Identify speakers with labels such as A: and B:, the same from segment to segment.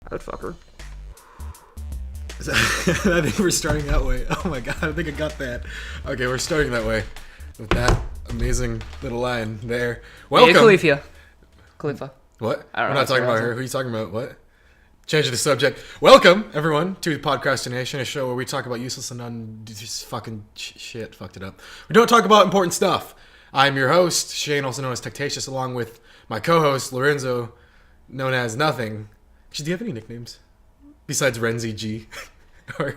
A: I would fuck her.
B: I think we're starting that way. Oh my god, I think I got that. Okay, we're starting that way. With that amazing little line there. Welcome.
A: Yeah, Khalifa.
B: What?
A: I don't
B: We're
A: know
B: not talking about her. Who are you talking about? What? Change the subject. Welcome, everyone, to Podcrastination, a show where we talk about useless and fucking shit. Fucked it up. We don't talk about important stuff. I'm your host, Shane, also known as Techtatious, along with my co-host, Lorenzo, known as Nothing. Actually, do you have any nicknames? Besides Renzi G? Or...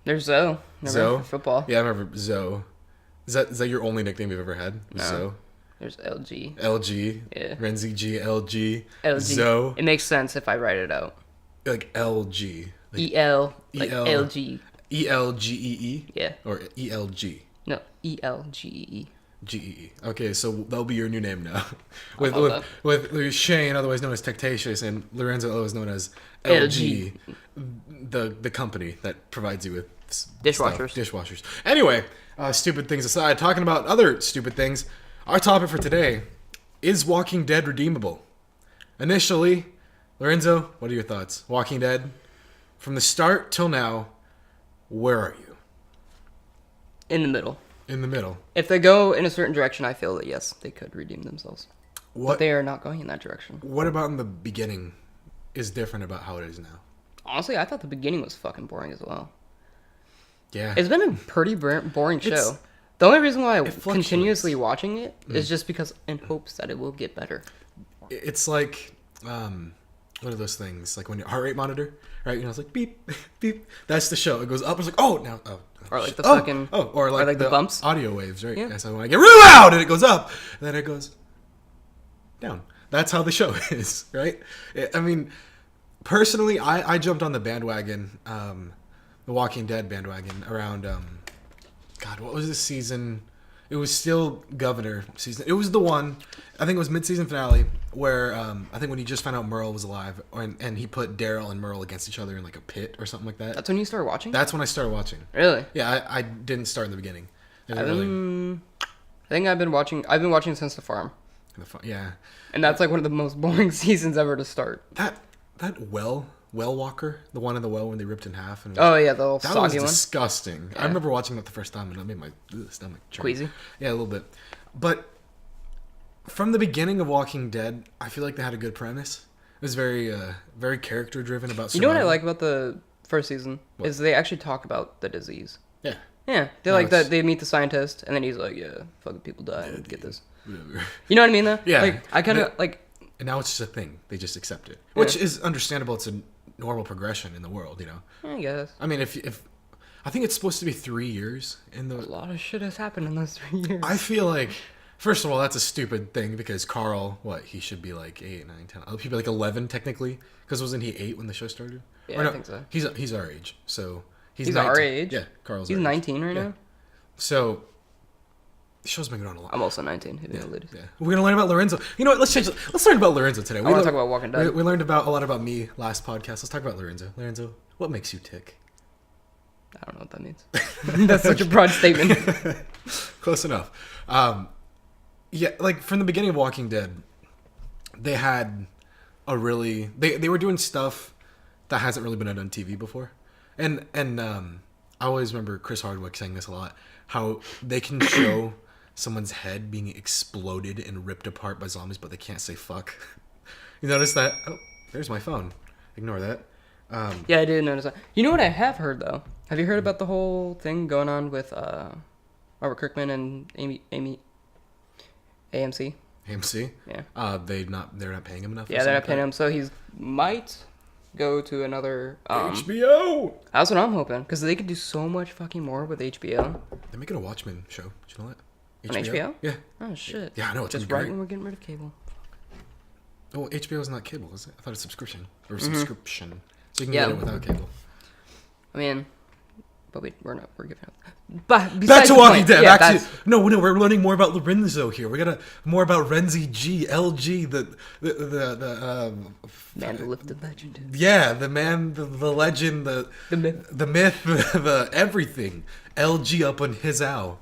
A: There's Zoe.
B: Zoe?
A: For football.
B: Yeah, I remember Zoe. Is that your only nickname you've ever had?
A: No.
B: Zoe?
A: There's LG.
B: LG.
A: Yeah.
B: Renzi G, LG.
A: LG.
B: Zoe.
A: It makes sense if I write it out.
B: Like LG. Like
A: EL. Like
B: EL.
A: LG.
B: ELGEE?
A: Yeah.
B: Or ELG?
A: No, ELGEE.
B: GEE. Okay, so that'll be your new name now.
A: love
B: with Shane, otherwise known as Techtatious, and Lorenzo, otherwise known as LG, the company that provides you with dishwashers. Anyway, stupid things aside, talking about other stupid things, our topic for today is Walking Dead redeemable? Initially, Lorenzo, what are your thoughts? Walking Dead, from the start till now, where are you?
A: In the middle.
B: In the middle.
A: If they go in a certain direction, I feel that yes, they could redeem themselves. But they are not going in that direction.
B: What about in the beginning is different about how it is now?
A: Honestly, I thought the beginning was fucking boring as well.
B: Yeah.
A: It's been a pretty boring show. The only reason why I'm
B: fluctuates.
A: continuously watching it is just because in hopes that it will get better.
B: It's like, what are those things? Like when your heart rate monitor, right? You know, it's like beep, beep. That's the show. It goes up. It's like, oh, now, oh.
A: Or like the fucking...
B: or like
A: the bumps.
B: Audio waves, right?
A: Yeah.
B: So when I get really loud and it goes up, and then it goes down. That's how the show is, right? I mean, personally, I jumped on the bandwagon, the Walking Dead bandwagon around, God, what was this season? It was still Governor season. It was the one, I think it was mid-season finale, where I think when he just found out Merle was alive, and he put Daryl and Merle against each other in like a pit or something like that.
A: That's when you started watching?
B: That's when I started watching.
A: Really?
B: Yeah, I didn't start in the beginning.
A: I think I've been watching since The Farm.
B: Yeah.
A: And that's like one of the most boring seasons ever to start.
B: That well walker, the one in the well when they ripped in half. And
A: Oh yeah, the little
B: that
A: soggy
B: was
A: one.
B: disgusting.
A: Yeah.
B: I remember watching that the first time and it made my stomach churn.
A: Queasy?
B: Yeah, a little bit. But from the beginning of Walking Dead, I feel like they had a good premise. It was very very character driven about survival.
A: You know what I like about the first season? What? Is they actually talk about the disease.
B: Yeah.
A: Yeah. They like that they meet the scientist and then he's like, yeah, fucking people die and get this.
B: Whatever.
A: You know what I mean though?
B: Yeah.
A: Like I kinda like
B: and now it's just a thing. They just accept it. Which is understandable. It's a normal progression in the world, you know.
A: I guess.
B: I mean, if I think it's supposed to be 3 years in the.
A: A lot of shit has happened in those 3 years.
B: I feel like, first of all, that's a stupid thing because Carl, he should be like 8, 9, 10. He'd be like 11 technically because wasn't he 8 when the show started?
A: Yeah, I think so.
B: He's our age, so
A: he's our age.
B: Yeah, Carl's.
A: He's
B: our
A: 19 right
B: yeah.
A: now.
B: So. The show's been going on a lot.
A: I'm also 19.
B: Yeah. We're gonna learn about Lorenzo. You know what? Let's learn about Lorenzo today.
A: I want to talk about Walking Dead.
B: We learned a lot about me last podcast. Let's talk about Lorenzo. Lorenzo, what makes you tick?
A: I don't know what that means. That's such a broad statement.
B: Close enough. Yeah, like from the beginning of Walking Dead, they had a really they were doing stuff that hasn't really been done on TV before, and I always remember Chris Hardwick saying this a lot. How they can show someone's head being exploded and ripped apart by zombies, but they can't say fuck. You notice that? Oh, there's my phone. Ignore that.
A: Yeah, I did notice that. You know what I have heard though? Have you heard about the whole thing going on with Robert Kirkman and AMC?
B: AMC?
A: Yeah.
B: They're not paying him enough.
A: Yeah, they're not paying him, so he's might go to another
B: HBO.
A: That's what I'm hoping, because they could do so much fucking more with HBO.
B: They're making a Watchmen show. Did you know that?
A: On HBO?
B: Yeah.
A: Oh shit.
B: Yeah, I know. It's
A: just right when we're getting rid of cable.
B: Oh, HBO is not cable, is it? I thought it's subscription subscription, so you can get it without cable.
A: I mean, but we're giving up.
B: But back to Walking Dead. Yeah, no, we're learning more about Lorenzo here. We got more about Renzi G, LG, the
A: man, the lifted legend.
B: Yeah, the man, the legend, the myth, the everything. LG up on his owl.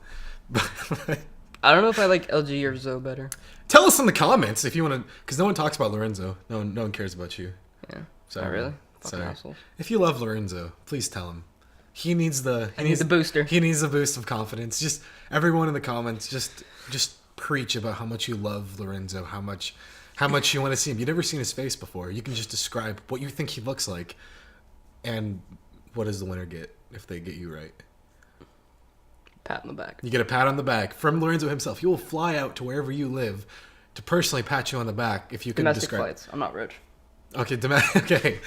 A: I don't know if I like LG or Zoe better.
B: Tell us in the comments if you want to, because no one talks about Lorenzo. No one cares about you.
A: Yeah.
B: So
A: Not really. Fucking
B: sorry.
A: assholes.
B: If you love Lorenzo, please tell him. He needs the
A: booster.
B: He needs a boost of confidence. Just everyone in the comments, just preach about how much you love Lorenzo, how much you want to see him. You've never seen his face before. You can just describe what you think he looks like, and what does the winner get if they get you right?
A: Pat on the back.
B: You get a pat on the back from Lorenzo himself. He will fly out to wherever you live to personally pat you on the back if you can
A: Domestic
B: describe.
A: flights. I'm not rich.
B: Okay, okay,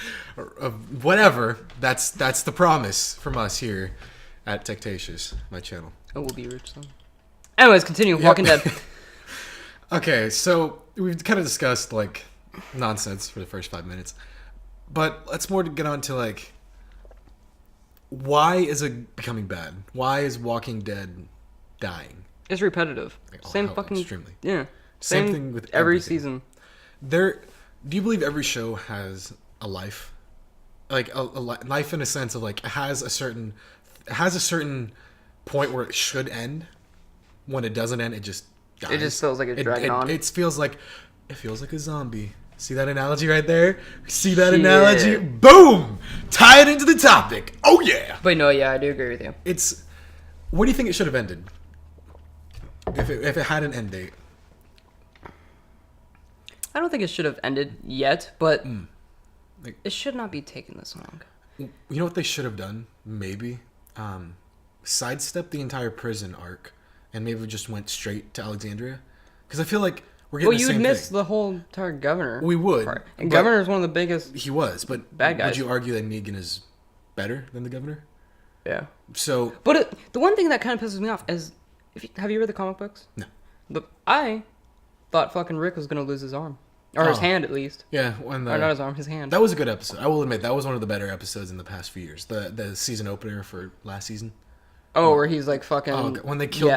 B: whatever. That's the promise from us here at Techtatious, my channel.
A: Oh, we'll be rich then. Anyways, continue.
B: Yep.
A: Walking Dead.
B: Okay, so we've kind of discussed like nonsense for the first 5 minutes, but let's more get on to like why is it becoming bad? Why is Walking Dead dying?
A: It's repetitive. Same fucking.
B: Extremely.
A: Yeah.
B: Same thing with
A: every
B: everything.
A: season.
B: Do you believe every show has a life? Like a life in a sense of like it has a certain point where it should end. When it doesn't end, it just dies.
A: It just feels like it's dragging on.
B: It feels like a zombie. See that analogy right there? See that analogy? Boom! Tie it into the topic. Oh yeah.
A: But no, yeah, I do agree with you.
B: Where do you think it should have ended? If it had an end date.
A: I don't think it should have ended yet, but it should not be taking this long.
B: You know what they should have done? Maybe sidestep the entire prison arc, and maybe just went straight to Alexandria. Because I feel like we're getting the same thing.
A: Well, you'd miss the whole entire governor.
B: We would.
A: Part. And governor is one of the biggest.
B: He was, but
A: bad guys.
B: Would you argue that Negan is better than the governor?
A: Yeah.
B: So,
A: but the one thing that kind of pisses me off is, have you read the comic books?
B: No.
A: I thought fucking Rick was gonna lose his arm, or his hand at least.
B: Yeah,
A: or not his arm, his hand.
B: That was a good episode. I will admit that was one of the better episodes in the past few years. The season opener for last season.
A: Oh, where he's like fucking.
B: When they killed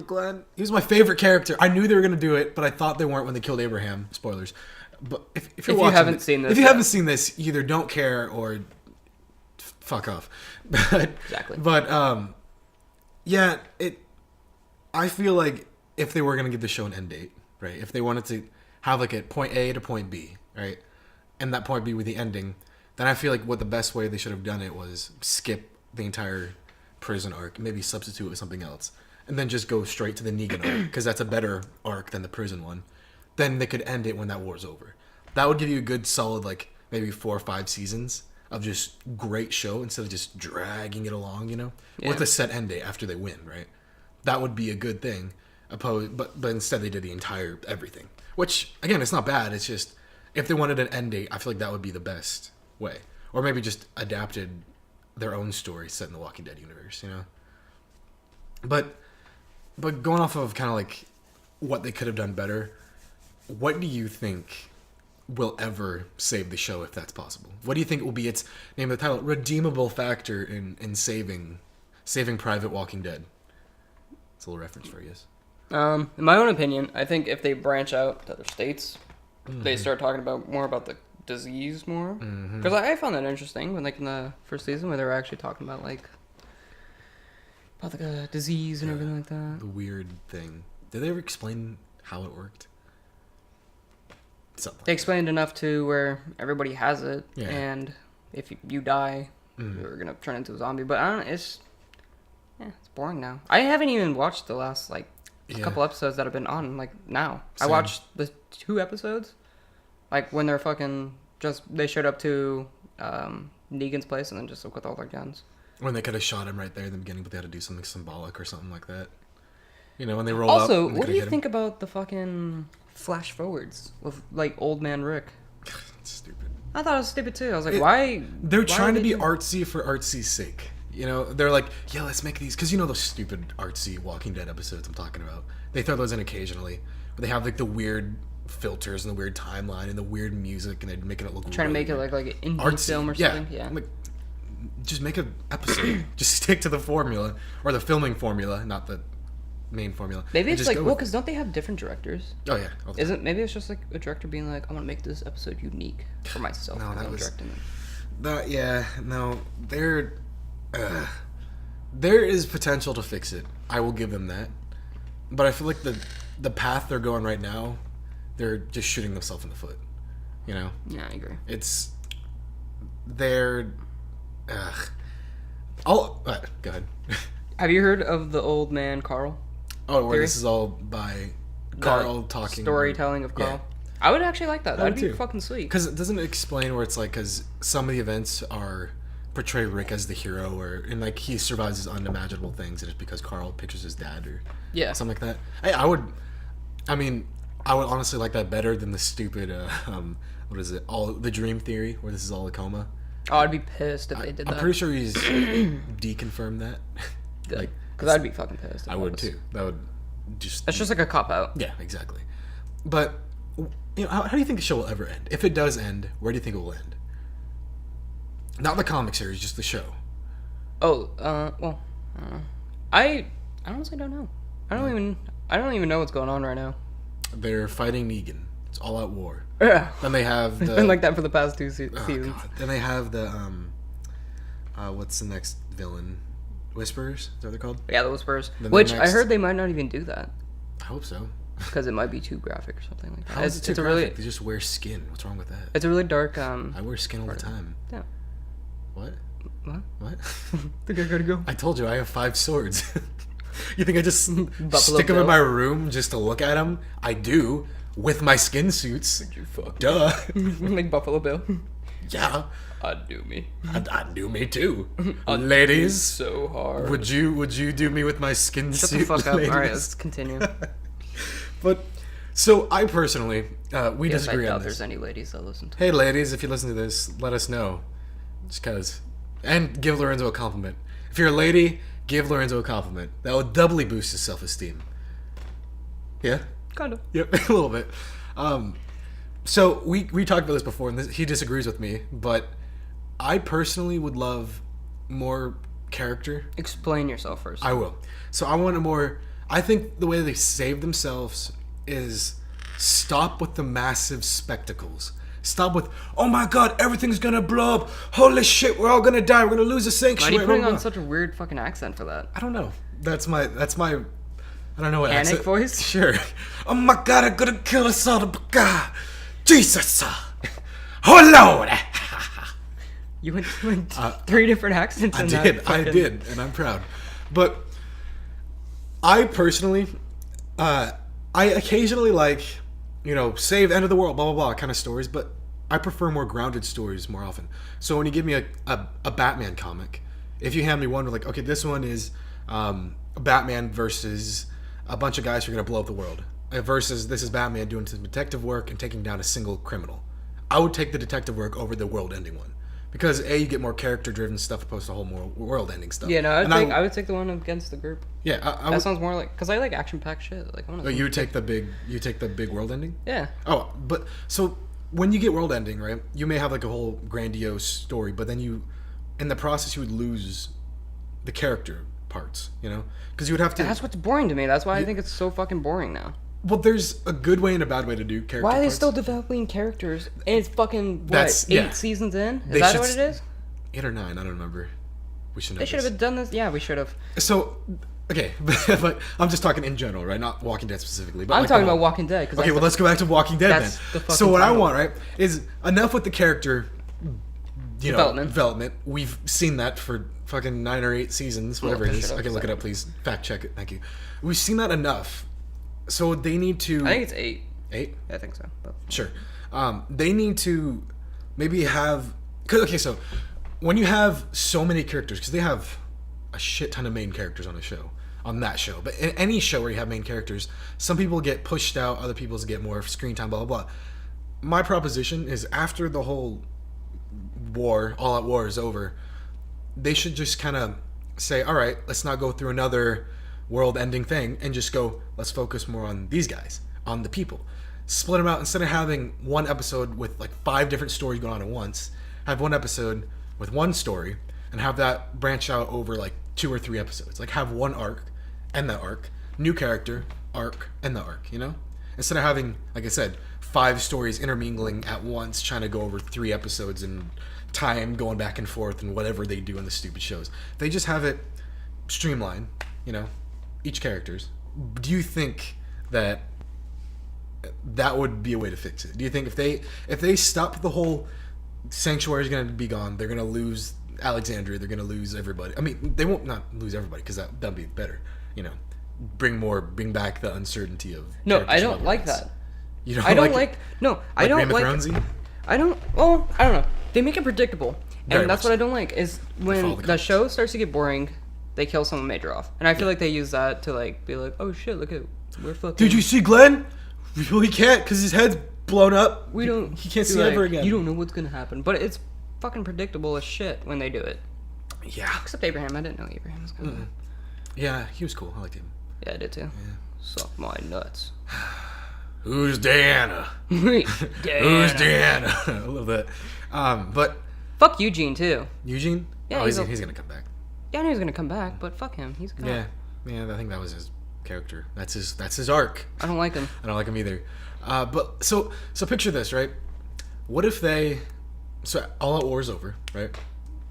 B: Glenn. He was my favorite character. I knew they were gonna do it, but I thought they weren't when they killed Abraham. Spoilers. But if you haven't seen this, you either don't care or fuck off.
A: Exactly.
B: But yeah, I feel like if they were gonna give the show an end date, right? If they wanted to have like a point A to point B, right, and that point B with the ending, then I feel like what the best way they should have done it was skip the entire prison arc, maybe substitute it with something else, and then just go straight to the Negan arc, because that's a better arc than the prison one. Then they could end it when that war's over. That would give you a good solid like maybe 4 or 5 seasons of just great show instead of just dragging it along, with a set end date after they win, right? That would be a good thing. But instead they did the entire everything, which again, it's not bad. It's just if they wanted an end date, I feel like that would be the best way, or maybe just adapted their own story set in the Walking Dead universe, But going off of kind of like what they could have done better, what do you think will ever save the show if that's possible? What do you think will be its name of the title redeemable factor in saving Private Walking Dead? It's a little reference for you.
A: In my own opinion, I think if they branch out to other states, they start talking more about the disease more. Because I found that interesting when, like, in the first season where they were actually talking about like the disease and everything like that.
B: The weird thing. Did they ever explain how it worked?
A: They explained enough to where everybody has it, and if you die, you're gonna turn into a zombie. But I don't know, it's boring now. I haven't even watched the last couple episodes that have been on now. Same. I watched the 2 episodes, when they're they showed up to Negan's place and then just with all their guns.
B: When they could have shot him right there in the beginning, but they had to do something symbolic or something like that. When they rolled up.
A: Also, what do you think about the fucking flash forwards with old man Rick?
B: It's stupid.
A: I thought it was stupid too. I was like, why?
B: They're trying to be artsy for artsy's sake. They're like, yeah, let's make these, because those stupid artsy Walking Dead episodes I'm talking about. They throw those in occasionally, where they have the weird filters and the weird timeline and the weird music, and they're making it look
A: trying
B: really
A: to make it like an indie film or something. Yeah.
B: Just make an episode. Just stick to the formula, or the filming formula, not the main formula.
A: Maybe it's because don't they have different directors?
B: Oh yeah.
A: Maybe it's just a director being like, I want to make this episode unique for myself.
B: No, that was
A: directing it.
B: That there is potential to fix it. I will give them that. But I feel like the path they're going right now, they're just shooting themselves in the foot. You know?
A: Yeah, I agree.
B: They're. Go ahead.
A: Have you heard of the old man Carl?
B: Oh, where
A: theory?
B: This is all by Carl talking.
A: Storytelling of Carl. Yeah. I would actually like that. That'd be fucking sweet.
B: Because it doesn't explain where it's like, because some of the events portray Rick as the hero, and like he survives his unimaginable things, and it's because Carl pictures his dad or something like that. I would honestly like that better than the stupid what is it? All the dream theory where this is all a coma.
A: Oh, I'd be pissed if they did that.
B: I'm pretty sure he's deconfirmed that.
A: Good. Like, because I'd be fucking pissed.
B: I would too. That would just.
A: That's just like a cop out.
B: Yeah, exactly. But how do you think the show will ever end? If it does end, where do you think it will end? Not the comic series, just the show.
A: Oh, well, I honestly don't know. I don't even know what's going on right now.
B: They're fighting Negan. It's all out war.
A: Yeah.
B: Then they have the.
A: It's been like that for the past 2 seasons.
B: God. Then they have the what's the next villain? Whisperers? Is that what they're called?
A: Yeah, the Whisperers. Which I heard they might not even do that.
B: I hope so.
A: Because it might be too graphic or something like that.
B: How is it too graphic? They just wear skin. What's wrong with that?
A: It's a really dark.
B: I wear skin all the time.
A: Yeah.
B: What?
A: I think I gotta go.
B: I told you I have 5 swords. You think I just stick them in my room just to look at them? I do. With my skin suits.
A: Would you fuck?
B: Duh.
A: Like Buffalo Bill.
B: Yeah.
A: I'd do me.
B: I'd do me too. Ladies.
A: So hard.
B: Would you do me with my skin
A: suit?
B: Shut
A: the fuck up.
B: Ladies?
A: Alright, let's continue.
B: But, so I personally, we disagree
A: I doubt
B: on this.
A: there's any ladies that listen to
B: Hey ladies, if you listen to this, let us know. Just cause. And give Lorenzo a compliment. If you're a lady, give Lorenzo a compliment. That will doubly boost his self-esteem. Yeah?
A: Kind of.
B: Yep, a little bit. So we talked about this before, and he disagrees with me, but I personally would love more character.
A: Explain yourself first.
B: I will. So I want a more. I think the way they save themselves is stop with the massive spectacles. Stop with, oh my god, everything's gonna blow up. Holy shit, we're all gonna die. We're gonna lose a sanctuary.
A: Why are you putting on such a weird fucking accent for that?
B: I don't know. That's my. I don't know what
A: Panic
B: accent.
A: voice?
B: Sure. Oh my god, I'm gonna kill us all. God, Jesus. Oh Lord.
A: You went 3 different accents.
B: I did, and I'm proud. But I personally, I occasionally like, save end of the world, blah blah blah kind of stories, but I prefer more grounded stories more often. So when you give me a Batman comic, if you hand me one, like, okay, this one is Batman versus a bunch of guys who are going to blow up the world, versus this is Batman doing some detective work and taking down a single criminal. I would take the detective work over the world-ending one. Because A, you get more character-driven stuff opposed to whole more world-ending stuff.
A: Yeah, no, I would take the one against the group.
B: Yeah,
A: that sounds more like, because I like action-packed shit. Like,
B: you would take the big world-ending?
A: Yeah.
B: Oh, but so when you get world-ending, right? You may have like a whole grandiose story, but then in the process, you would lose the character parts. Because you would have to.
A: That's what's boring to me. That's why I think it's so fucking boring now.
B: Well, there's a good way and a bad way to do character
A: Why are they
B: parts.
A: still developing characters? And it's fucking,
B: That's
A: 8 seasons in? Is that what it is?
B: 8 or 9, I don't remember. We should know.
A: They should have done this. Yeah, we should have.
B: So, okay, but I'm just talking in general, right? Not Walking Dead specifically. But
A: I'm talking about Walking Dead.
B: Okay, well, let's go back to Walking Dead
A: that's
B: then.
A: The
B: So what
A: title.
B: I want, right, is enough with the character development. We've seen that for fucking 9 or 8 seasons, whatever it is. Okay, look it up, please. Fact check it. Thank you. We've seen that enough. So they need to.
A: I think it's 8.
B: 8?
A: I think so. But.
B: Sure. They need to maybe have. Okay, so when you have so many characters, because they have a shit ton of main characters on that show. But in any show where you have main characters, some people get pushed out, other people get more screen time, blah blah blah. My proposition is after the whole all-out war is over, they should just kind of say, all right, let's not go through another world-ending thing and just go, let's focus more on these guys, on the people. Split them out. Instead of having one episode with like 5 different stories going on at once, have one episode with one story and have that branch out over like 2 or 3 episodes. Like have one arc, end that arc, new character, arc, end the arc, Instead of having, like I said, 5 stories intermingling at once, trying to go over 3 episodes and time going back and forth and whatever they do in the stupid shows. They just have it streamlined, each character's do you think that would be a way to fix it? Do you think if they stop the whole sanctuary is going to be gone, they're going to lose Alexandria, they're going to lose everybody. I mean, they won't not lose everybody because that'd be better. Bring back the uncertainty of.
A: No, I don't like that.
B: You don't.
A: I don't like. No, I don't like. I don't. Well, I don't know. They make it predictable, and that's what I don't like. Is when the show starts to get boring, they kill someone major off, and I feel like they use that to like be like, oh shit, look at we're fucking.
B: Did you see Glenn? We can't because his head's blown up. He can't see ever again.
A: You don't know what's gonna happen, but it's fucking predictable as shit when they do it.
B: Yeah.
A: Except Abraham. I didn't know Abraham was gonna.
B: Yeah, he was cool. I liked him.
A: Yeah, I did too. Yeah. Suck my nuts.
B: Who's Diana? Who's Diana? I love that. But
A: fuck Eugene too.
B: Eugene?
A: Yeah,
B: he's gonna come back.
A: Yeah, I knew he was gonna come back, but fuck him. He's gone.
B: Yeah. I think that was his character. That's his arc.
A: I don't like him.
B: I don't like him either. But so picture this, right? What if All Out War's over, right?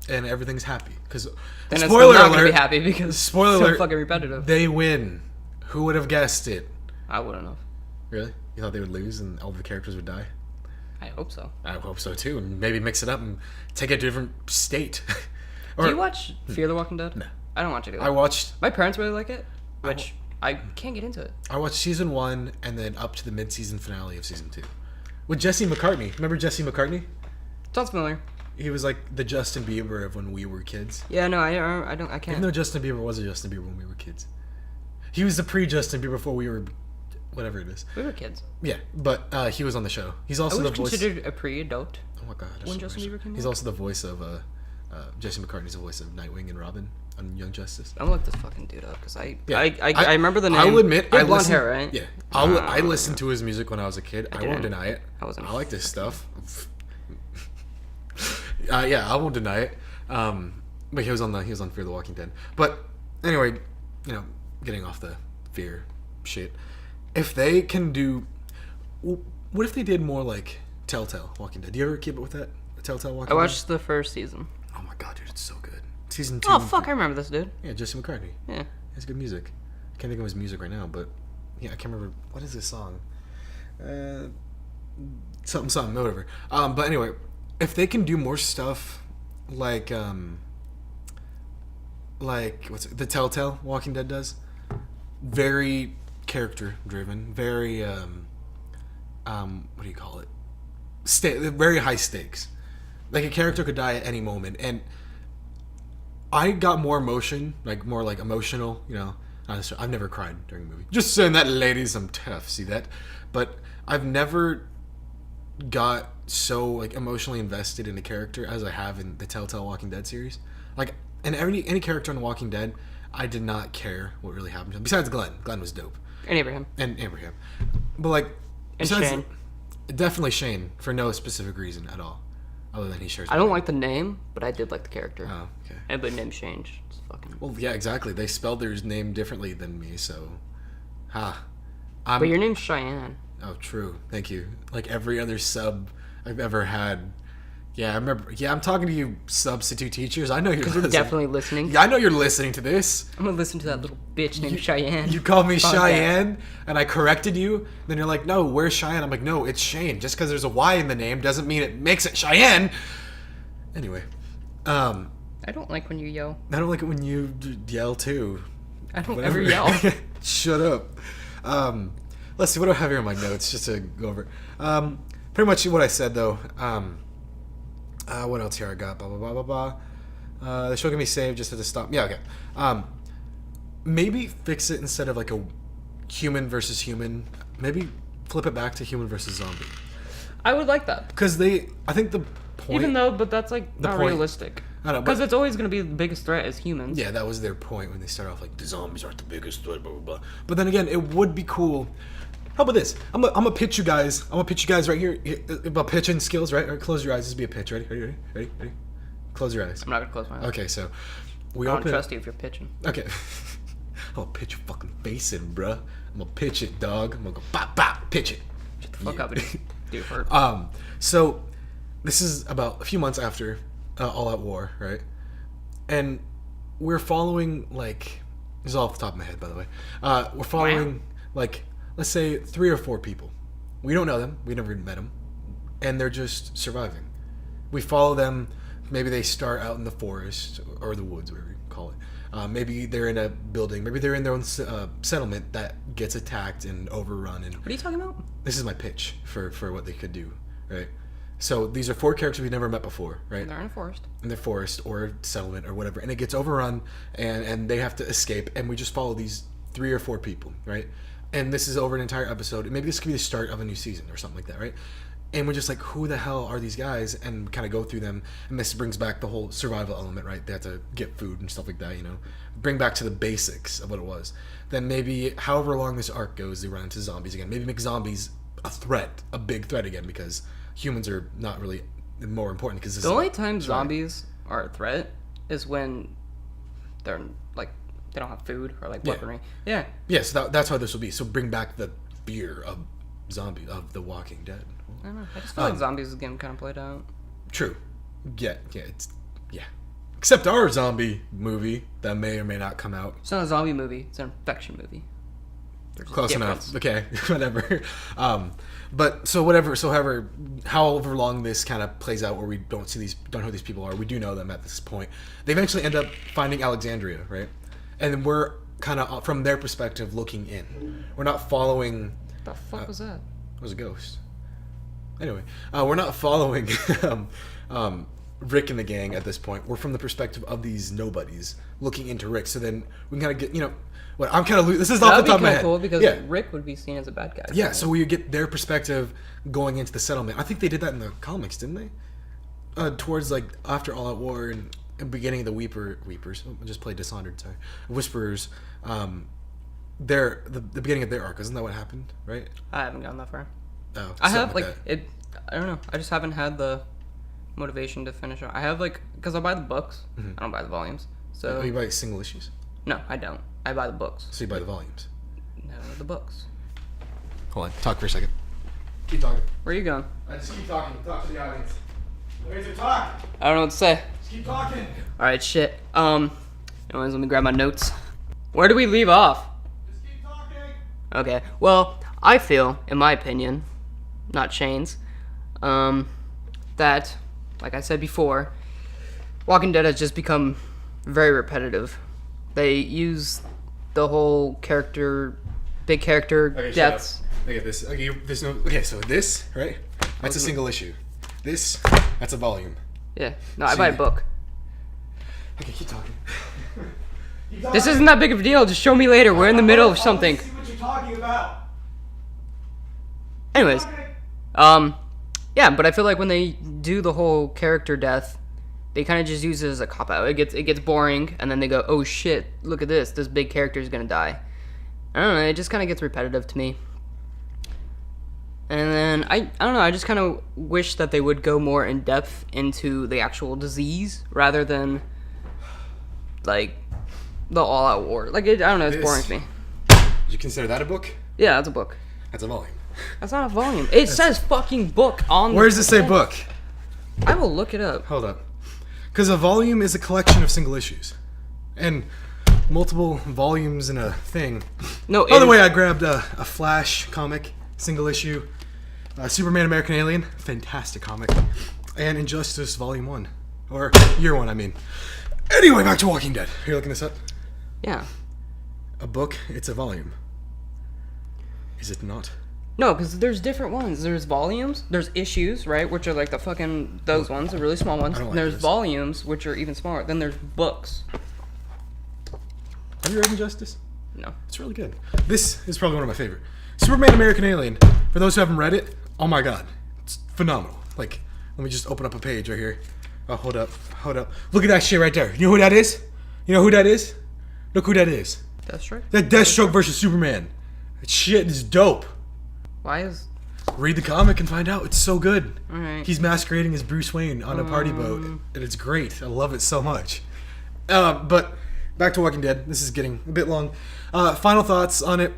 B: And everything's happy because spoiler alert, gonna
A: be happy because
B: spoiler
A: so
B: alert,
A: fucking repetitive.
B: They win. Who would have guessed it?
A: I wouldn't have.
B: Really? You thought they would lose and all the characters would die?
A: I hope so.
B: I hope so too, and maybe mix it up and take a different state.
A: Do you watch Fear the Walking Dead?
B: No,
A: I don't watch it either.
B: I watched.
A: My parents really like it, which I can't get into it.
B: I watched season 1 and then up to the mid-season finale of season 2 with Jesse McCartney. Remember Jesse McCartney?
A: Sounds familiar.
B: He was like the Justin Bieber of when we were kids.
A: Yeah, no, I can't.
B: Even though Justin Bieber was a Justin Bieber when we were kids. He was the pre-Justin Bieber before we were, whatever it is.
A: We were kids.
B: Yeah, but he was on the show. He's also the voice.
A: Considered a pre-adult.
B: Oh my god.
A: When Justin Bieber came out?
B: He's also the voice of Jesse McCartney's the voice of Nightwing and Robin on Young Justice.
A: I'm gonna look this fucking dude up because I remember the name.
B: I'll admit,
A: I blonde hair, right?
B: Yeah, I listened to his music when I was a kid. I won't deny it.
A: I
B: like this stuff. Yeah, I won't deny it. But he was on Fear the Walking Dead. But anyway, getting off the fear shit. If they can do, what if they did more like Telltale Walking Dead? Do you ever keep up with that? Telltale Walking Dead?
A: I watched the first season.
B: Oh my god, dude, it's so good. Season 2.
A: Oh fuck, I remember this dude.
B: Yeah, Jesse McCartney.
A: Yeah,
B: he has good music. I can't think of his music right now, but yeah, I can't remember what is this song. Something, whatever. But anyway, if they can do more stuff like what's it, the Telltale Walking Dead does, very character driven, very what do you call it? Very high stakes. Like a character could die at any moment, and I got more emotion, more emotional. I've never cried during a movie. Just saying that, ladies, I'm tough. See that? But I've never got so emotionally invested in a character as I have in the Telltale Walking Dead series. And any character on Walking Dead, I did not care what really happened to him. Besides Glenn. Glenn was dope.
A: And Abraham.
B: But besides,
A: Shane.
B: Definitely Shane for no specific reason at all, other than he shares.
A: I don't like the name, but I did like the character.
B: Oh, okay.
A: And the name changed. It's fucking.
B: Well, yeah, exactly. They spelled their name differently than me, so,
A: but your name's Cheyenne.
B: Oh, true. Thank you. Like every other sub I've ever had. Yeah, I remember. Yeah, I'm talking to you, substitute teachers. I know you're listening.
A: You're definitely listening.
B: Yeah, I know you're listening to this.
A: I'm gonna listen to that little bitch named Cheyenne.
B: You called me Cheyenne, and I corrected you. Then you're like, "No, where's Cheyenne?" I'm like, "No, it's Shane. Just because there's a Y in the name doesn't mean it makes it Cheyenne." Anyway,
A: I don't like when you yell.
B: I don't like it when you yell too.
A: I don't ever yell.
B: Shut up. Let's see. What do I have here in my notes just to go over? Pretty much what I said though. What else here I got? Blah, blah, blah, blah, blah. The show can be saved just at the stop. Yeah, okay. Maybe fix it instead of a human versus human. Maybe flip it back to human versus zombie.
A: I would like that.
B: Because I think the point...
A: Even though, but that's not realistic.
B: I know,
A: because it's always going to be the biggest threat as humans.
B: Yeah, that was their point when they started off the zombies aren't the biggest threat, blah, blah, blah. But then again, it would be cool... How about this? I'm gonna pitch you guys. Right here about pitching skills. Right? Right, close your eyes. This will be a pitch. Ready? Close your eyes.
A: I'm not gonna close my eyes.
B: Okay, so
A: I don't trust you if you're pitching.
B: Okay. I'm gonna pitch your fucking face in, bruh. I'm gonna pitch it, dog. I'm gonna go bop bop, pitch it.
A: Shut the fuck up, dude. Hurt.
B: So this is about a few months after All Out War, right? And we're following This is all off the top of my head, by the way. We're following, like, let's say 3 or 4 people. We don't know them. We never met them. And they're just surviving. We follow them. Maybe they start out in the forest or the woods, whatever you call it. Maybe they're in a building. Maybe they're in their own settlement that gets attacked and overrun. And
A: what are you talking about?
B: This is my pitch for what they could do, right? So these are 4 characters we've never met before, right?
A: They're in a forest.
B: In the forest or settlement or whatever. And it gets overrun and they have to escape. And we just follow these 3 or 4 people, right? And this is over an entire episode. Maybe this could be the start of a new season or something like that, right? And we're just like, who the hell are these guys? And kind of go through them. And this brings back the whole survival element, right? They have to get food and stuff like that, you know? Bring back to the basics of what it was. Then maybe, however long this arc goes, they run into zombies again. Maybe make zombies a threat, a big threat again, because humans are not really more important. Because
A: the only time zombies are a threat is when they're, like, they don't have food or, like, weaponry. Yeah.
B: Yes, that's how this will be. So bring back the fear of The Walking Dead.
A: I don't know. I just feel like zombies is getting kind of played out.
B: True. Yeah. Except our zombie movie that may or may not come out.
A: It's not a zombie movie. It's an infection movie.
B: Close enough. Okay, whatever. But so whatever. So however long this kind of plays out, where we don't know who these people are. We do know them at this point. They eventually end up finding Alexandria, right? And we're kind of from their perspective looking in. We're not following.
A: The fuck was that?
B: It was a ghost. Anyway, we're not following Rick and the gang at this point. We're from the perspective of these nobodies looking into Rick. So then we can kind of get, what I'm kind of this is off the top of my head.
A: Cool because Rick would be seen as a bad guy.
B: Yeah, so we get their perspective going into the settlement. I think they did that in the comics, didn't they? Towards like after All Out War and beginning of the Weepers. I just played Dishonored. Sorry, Whisperers. The beginning of their arc, isn't that what happened? Right?
A: I haven't gone that far.
B: Oh,
A: I have it. I don't know. I just haven't had the motivation to finish it. I have because I buy the books. Mm-hmm. I don't buy the volumes. So
B: you buy single issues?
A: No, I don't. I buy the books.
B: So you buy the volumes?
A: No, the books.
B: Hold on. Talk for a second. Keep talking.
A: Where are you going?
B: I just keep talking. Talk to the audience. Where's your talk?
A: I don't know what to say.
B: Just keep talking.
A: All right, shit. Anyways, let me grab my notes. Where do we leave off?
B: Just keep talking.
A: Okay. Well, I feel, in my opinion, not Shane's, that, like I said before, Walking Dead has just become very repetitive. They use the whole big character deaths.
B: Look at this. Okay, so this, right? That's a single issue. This, that's a volume.
A: Yeah. No, I buy a book.
B: Okay, keep talking.
A: This isn't that big of a deal. Just show me later. We're in the middle of something.
B: See what you're talking about.
A: Anyways, yeah, but I feel like when they do the whole character death, they kind of just use it as a cop out. It gets boring, and then they go, "Oh shit, look at this! This big character is gonna die." I don't know. It just kind of gets repetitive to me. And then I don't know. I just kind of wish that they would go more in depth into the actual disease rather than like the all-out war. Like I don't know. It's boring to me.
B: Did you consider that a book?
A: Yeah, that's a book.
B: That's a volume.
A: That's not a volume. It says fucking book on the...
B: Where does it say book?
A: I will look it up.
B: Hold up. Because a volume is a collection of single issues. And multiple volumes in a thing.
A: No.
B: By the way, I grabbed a Flash comic, single issue. Superman American Alien, fantastic comic. And Injustice Volume 1. Or Year 1, I mean. Anyway, back to Walking Dead. Are you looking this up?
A: Yeah.
B: A book, it's a volume. Is it not?
A: No, because there's different ones. There's volumes, there's issues, right, which are like the fucking, those ones, the really small ones.
B: I don't like
A: And there's
B: this.
A: volumes, which are even smaller. Then there's books.
B: Have you read Injustice?
A: No.
B: It's really good. This is probably one of my favorite. Superman American Alien. For those who haven't read it, oh my god. It's phenomenal. Like, let me just open up a page right here. Oh, hold up. Look at that shit right there. You know who that is? Look who that is.
A: Deathstroke?
B: That Deathstroke versus Superman. That shit is dope.
A: Why is...
B: Read the comic and find out. It's so good.
A: Alright.
B: He's masquerading as Bruce Wayne on a party boat, and it's great. I love it so much. But back to Walking Dead. This is getting a bit long. Final thoughts on it.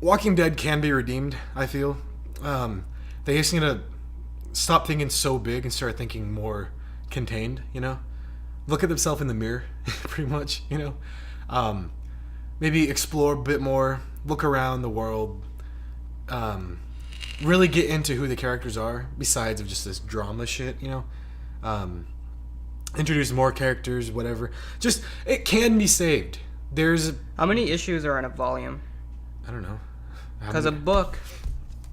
B: Walking Dead can be redeemed, I feel. They just need to stop thinking so big and start thinking more contained, Look at themselves in the mirror, pretty much, maybe explore a bit more, look around the world, really get into who the characters are, besides of just this drama shit, introduce more characters, whatever. Just, it can be saved.
A: How many issues are in a volume?
B: I don't know.
A: Because a book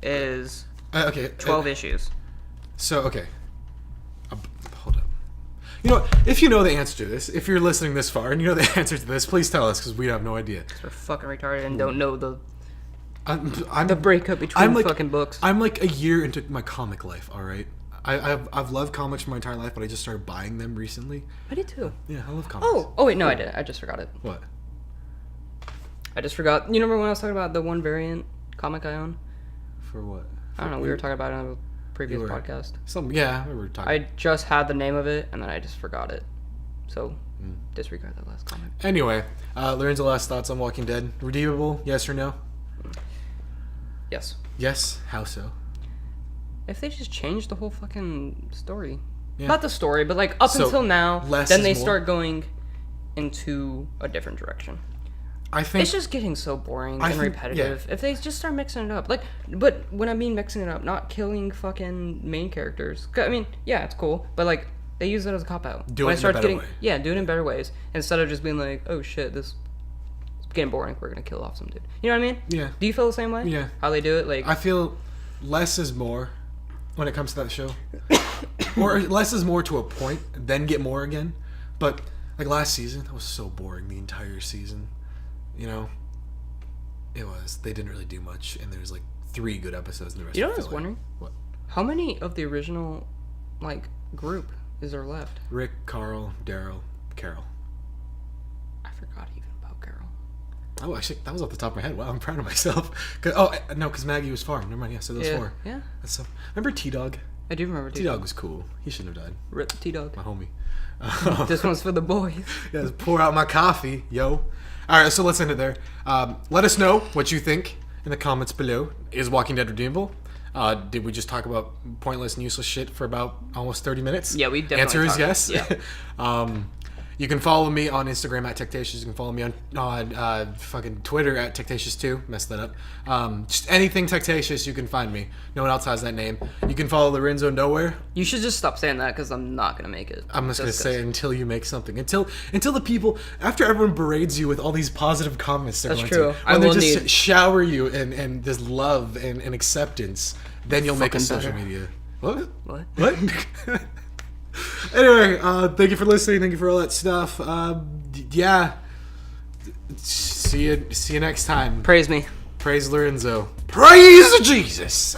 A: is 12 issues.
B: So, okay. Hold up. You know what? If you know the answer to this, if you're listening this far and you know the answer to this, please tell us, because we have no idea.
A: Because we're fucking retarded and don't know the
B: I'm
A: the breakup between fucking books.
B: I'm like a year into my comic life, all right? I've loved comics for my entire life, but I just started buying them recently.
A: I did too.
B: Yeah, I love comics.
A: Oh wait, no, I did. I just forgot it.
B: What?
A: I just forgot. You remember when I was talking about the one variant comic I own?
B: For what?
A: I don't know. We were talking about it on a previous podcast.
B: Yeah, we were talking.
A: I just had the name of it, and then I just forgot it. So, disregard that last comment.
B: Anyway, Lorenzo, last thoughts on Walking Dead. Redeemable, yes or no?
A: Yes.
B: Yes? How so?
A: If they just changed the whole fucking story.
B: Yeah.
A: Not the story, but like up until now, then they
B: more.
A: start going into a different direction.
B: I think
A: it's just getting so boring and repetitive. Yeah. If they just start mixing it up, but when I mean mixing it up, not killing fucking main characters. I mean, yeah, it's cool, but like they use it as a cop out.
B: Do it in a better way.
A: Yeah, do it in better ways instead of just being like, oh shit, this is getting boring. We're gonna kill off some dude. You know what I mean?
B: Yeah.
A: Do you feel the same way?
B: Yeah.
A: How they do it? Like
B: I feel less is more when it comes to that show, or less is more to a point, then get more again. But like last season, that was so boring. The entire season. It was. They didn't really do much, and there's like 3 good episodes in the rest.
A: You know what I was wondering?
B: What?
A: How many of the original, group is there left?
B: Rick, Carl, Daryl, Carol.
A: I forgot even about Carol.
B: Oh, actually, that was off the top of my head. Wow, I'm proud of myself. Because Maggie was farm. Never mind. Yeah, so those 4.
A: Yeah.
B: That's so. Remember T-Dog?
A: I do remember T-Dog.
B: T-Dog was cool. He shouldn't have died.
A: Rip T-Dog.
B: My homie.
A: This one's for the boys.
B: Yeah, just pour out my coffee, yo. All right, so let's end it there. Let us know what you think in the comments below. Is Walking Dead redeemable? Did we just talk about pointless and useless shit for about almost 30 minutes?
A: Yeah, we definitely
B: Answer is yes.
A: Yeah.
B: You can follow me on Instagram at Techtatious. You can follow me on fucking Twitter at Techtatious2. Messed that up. Just anything Techtatious, you can find me. No one else has that name. You can follow Lorenzo nowhere.
A: You should just stop saying that because I'm not gonna make it.
B: I'm just gonna say it until you make something. Until the people, after everyone berates you with all these positive comments,
A: that's true.
B: When they just shower you and this love and acceptance, then you'll make a social media. What? Anyway, thank you for listening. Thank you for all that stuff. Yeah. See you next time.
A: Praise me.
B: Praise Lorenzo. Praise Jesus.